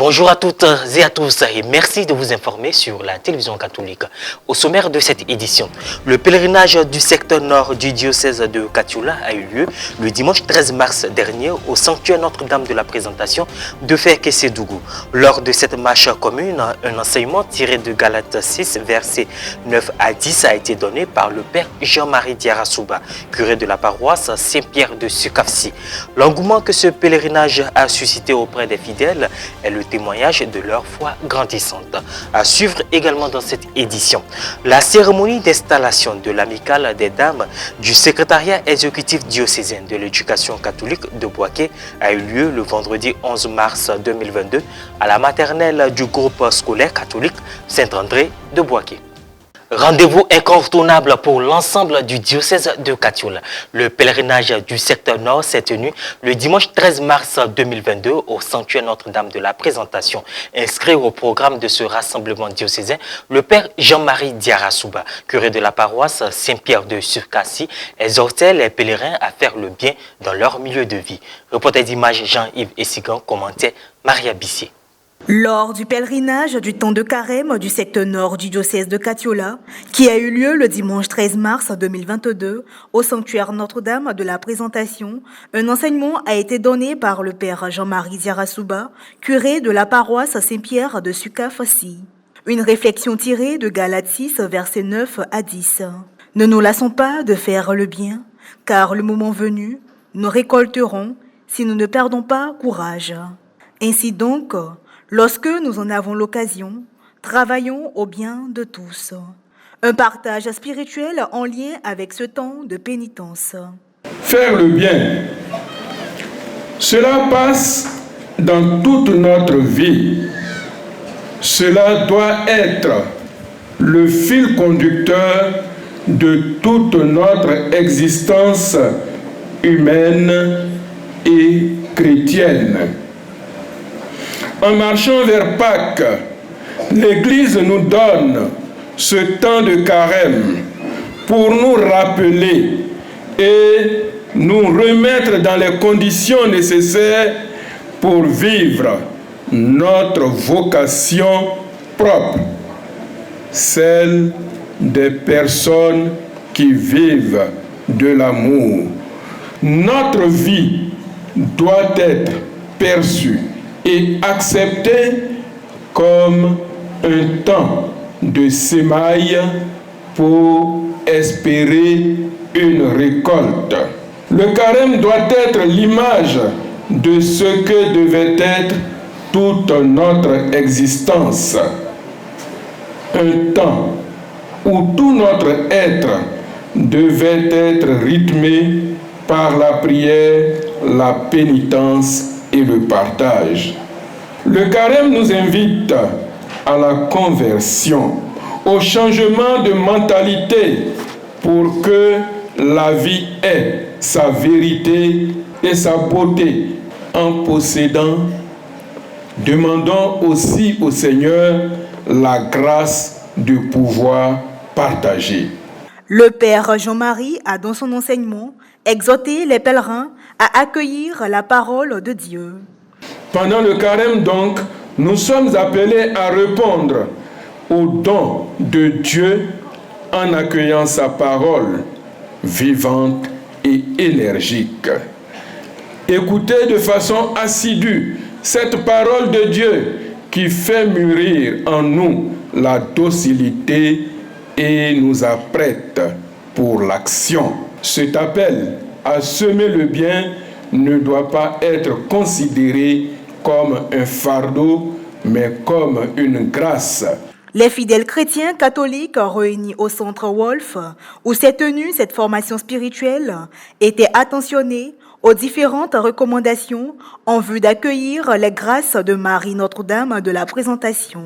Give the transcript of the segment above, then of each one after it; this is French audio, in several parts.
Bonjour à toutes et à tous et merci de vous informer sur la télévision catholique. Au sommaire de cette édition, le pèlerinage du secteur nord du diocèse de Katoula a eu lieu le dimanche 13 mars dernier au sanctuaire Notre-Dame de la Présentation de Fekessédougou. Lors de cette marche commune, un enseignement tiré de Galates 6, versets 9 à 10 a été donné par le père Jean-Marie Diarasouba, curé de la paroisse Saint-Pierre de Sukafsi. L'engouement que ce pèlerinage a suscité auprès des fidèles est le témoignage de leur foi grandissante. À suivre également dans cette édition, la cérémonie d'installation de l'amicale des dames du secrétariat exécutif diocésain de l'éducation catholique de Boaké a eu lieu le vendredi 11 mars 2022 à la maternelle du groupe scolaire catholique Saint-André de Boaké. Rendez-vous incontournable pour l'ensemble du diocèse de Katoula. Le pèlerinage du secteur nord s'est tenu le dimanche 13 mars 2022 au sanctuaire Notre-Dame de la Présentation. Inscrit au programme de ce rassemblement diocésain, le père Jean-Marie Diarasouba, curé de la paroisse Saint-Pierre de Sukafsi, exhortait les pèlerins à faire le bien dans leur milieu de vie. Reporter d'image Jean-Yves Essigan, commentait Maria Bissier. Lors du pèlerinage du temps de carême du secteur nord du diocèse de Katoula, qui a eu lieu le dimanche 13 mars 2022 au sanctuaire Notre-Dame de la Présentation, un enseignement a été donné par le père Jean-Marie Diarasouba, curé de la paroisse Saint-Pierre de Sukafsi. Une réflexion tirée de Galates 6, versets 9 à 10. Ne nous lassons pas de faire le bien, car le moment venu, nous récolterons si nous ne perdons pas courage. Ainsi donc, lorsque nous en avons l'occasion, travaillons au bien de tous. Un partage spirituel en lien avec ce temps de pénitence. Faire le bien, cela passe dans toute notre vie. Cela doit être le fil conducteur de toute notre existence humaine et chrétienne. En marchant vers Pâques, l'Église nous donne ce temps de carême pour nous rappeler et nous remettre dans les conditions nécessaires pour vivre notre vocation propre, celle des personnes qui vivent de l'amour. Notre vie doit être perçue et accepté comme un temps de semaille pour espérer une récolte. Le carême doit être l'image de ce que devait être toute notre existence. Un temps où tout notre être devait être rythmé par la prière, la pénitence et le partage. Le carême nous invite à la conversion, au changement de mentalité pour que la vie ait sa vérité et sa beauté. En possédant, demandons aussi au Seigneur la grâce de pouvoir partager. Le père Jean-Marie a dans son enseignement exhorté les pèlerins à accueillir la parole de Dieu. Pendant le carême donc, nous sommes appelés à répondre au don de Dieu en accueillant sa parole vivante et énergique. Écoutez de façon assidue cette parole de Dieu qui fait mûrir en nous la docilité et nous apprête pour l'action. Cet appel à semer le bien ne doit pas être considéré comme un fardeau, mais comme une grâce. Les fidèles chrétiens catholiques réunis au centre Wolf, où s'est tenue cette formation spirituelle, étaient attentionnés aux différentes recommandations en vue d'accueillir les grâces de Marie Notre-Dame de la Présentation.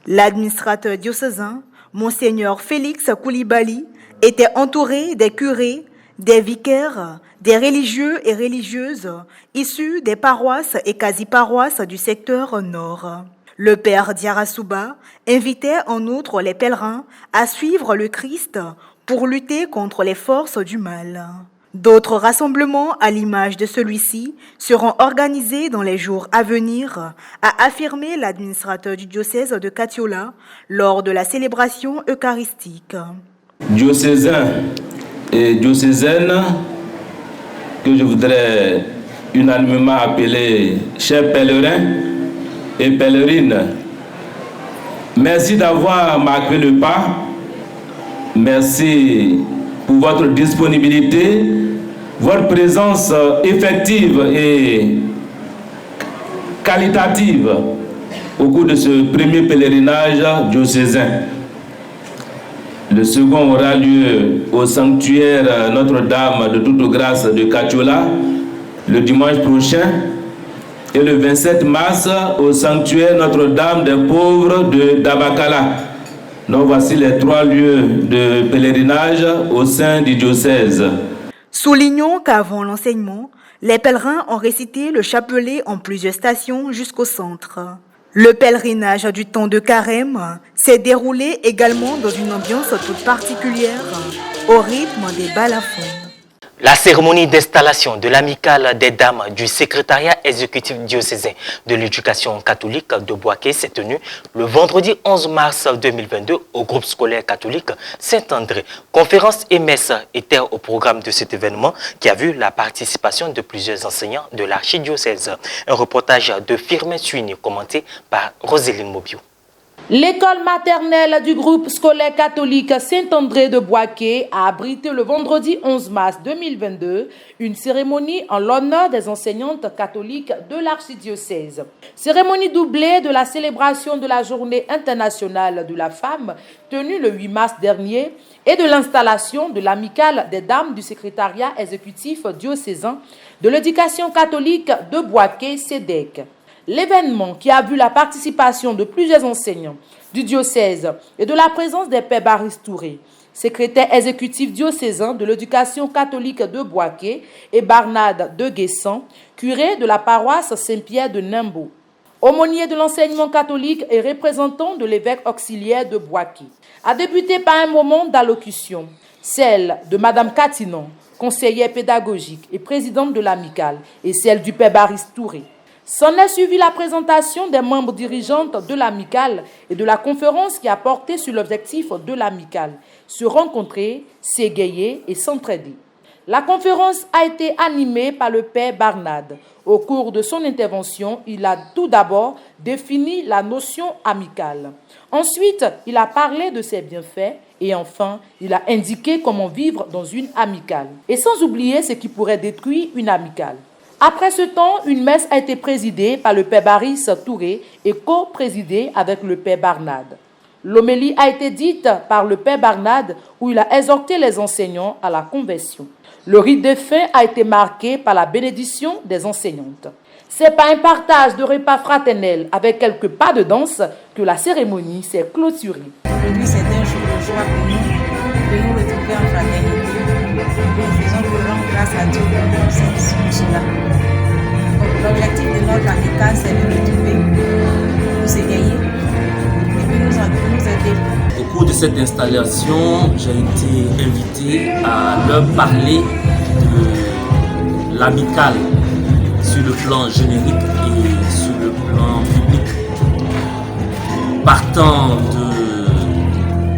L'administrateur diocésain, Monseigneur Félix Koulibaly, était entouré des curés, des vicaires, des religieux et religieuses issus des paroisses et quasi-paroisses du secteur nord. Le père Diarasouba invitait en outre les pèlerins à suivre le Christ pour lutter contre les forces du mal. D'autres rassemblements, à l'image de celui-ci, seront organisés dans les jours à venir, a affirmé l'administrateur du diocèse de Katiola lors de la célébration eucharistique. Diocésains et diocésaines, que je voudrais unanimement appeler chers pèlerins et pèlerines, merci d'avoir marqué le pas. Merci pour votre disponibilité, votre présence effective et qualitative au cours de ce premier pèlerinage diocésain. Le second aura lieu au sanctuaire Notre-Dame de Toute-Grâce de Katiola le dimanche prochain et le 27 mars au sanctuaire Notre-Dame des Pauvres de Dabakala. Donc voici les 3 lieux de pèlerinage au sein du diocèse. Soulignons qu'avant l'enseignement, les pèlerins ont récité le chapelet en plusieurs stations jusqu'au centre. Le pèlerinage du temps de carême s'est déroulé également dans une ambiance toute particulière, au rythme des balafons. La cérémonie d'installation de l'amicale des dames du secrétariat exécutif diocésain de l'éducation catholique de Boaké s'est tenue le vendredi 11 mars 2022 au groupe scolaire catholique Saint-André. Conférences et messes étaient au programme de cet événement qui a vu la participation de plusieurs enseignants de l'archidiocèse. Un reportage de Firmin Suini commenté par Roséline Mobio. L'école maternelle du groupe scolaire catholique Saint-André de Boaké a abrité le vendredi 11 mars 2022 une cérémonie en l'honneur des enseignantes catholiques de l'archidiocèse. Cérémonie doublée de la célébration de la Journée internationale de la femme tenue le 8 mars dernier et de l'installation de l'amicale des dames du secrétariat exécutif diocésain de l'éducation catholique de Boaké, SEDEC. L'événement, qui a vu la participation de plusieurs enseignants du diocèse et de la présence des pères Baris Touré, secrétaire exécutif diocésain de l'éducation catholique de Boaké, et Barnade de Guessan, curé de la paroisse Saint-Pierre de Nimbo, aumônier de l'enseignement catholique et représentant de l'évêque auxiliaire de Boaké, a débuté par un moment d'allocution, celle de Madame Katinon, conseillère pédagogique et présidente de l'amicale, et celle du père Baris Touré. S'en est suivi la présentation des membres dirigeantes de l'amicale et de la conférence qui a porté sur l'objectif de l'amicale, se rencontrer, s'égayer et s'entraider. La conférence a été animée par le père Barnade. Au cours de son intervention, il a tout d'abord défini la notion amicale. Ensuite, il a parlé de ses bienfaits et enfin, il a indiqué comment vivre dans une amicale. Et sans oublier ce qui pourrait détruire une amicale. Après ce temps, une messe a été présidée par le père Baris Touré et co-présidée avec le père Barnade. L'homélie a été dite par le père Barnade où il a exhorté les enseignants à la conversion. Le rite de fin a été marqué par la bénédiction des enseignantes. C'est par un partage de repas fraternels avec quelques pas de danse que la cérémonie s'est clôturée. Aujourd'hui, c'est un jour de joie pour nous de nous retrouver en fraternité. Nous faisons le rendre grâce à Dieu pour cela. L'objectif de notre amicale, c'est de retrouver, nous s'égayer et puis nous aider. Au cours de cette installation, j'ai été invité à leur parler de l'amicale sur le plan générique et sur le plan public. Partant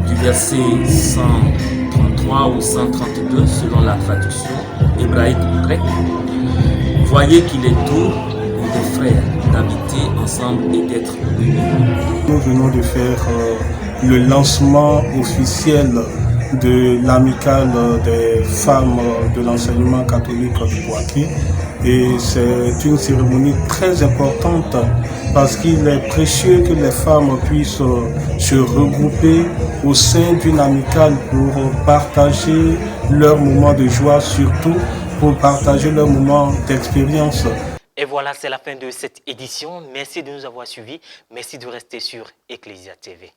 du verset 133 ou 132 selon la traduction hébraïque ou grecque, voyez qu'il est doux pour des frères d'habiter ensemble et d'être unis. Nous venons de faire le lancement officiel de l'amicale des femmes de l'enseignement catholique de Boaké. Et c'est une cérémonie très importante parce qu'il est précieux que les femmes puissent se regrouper au sein d'une amicale pour partager leurs moments de joie, surtout pour partager leurs moments d'expérience. Et voilà, c'est la fin de cette édition. Merci de nous avoir suivis. Merci de rester sur Ecclesia TV.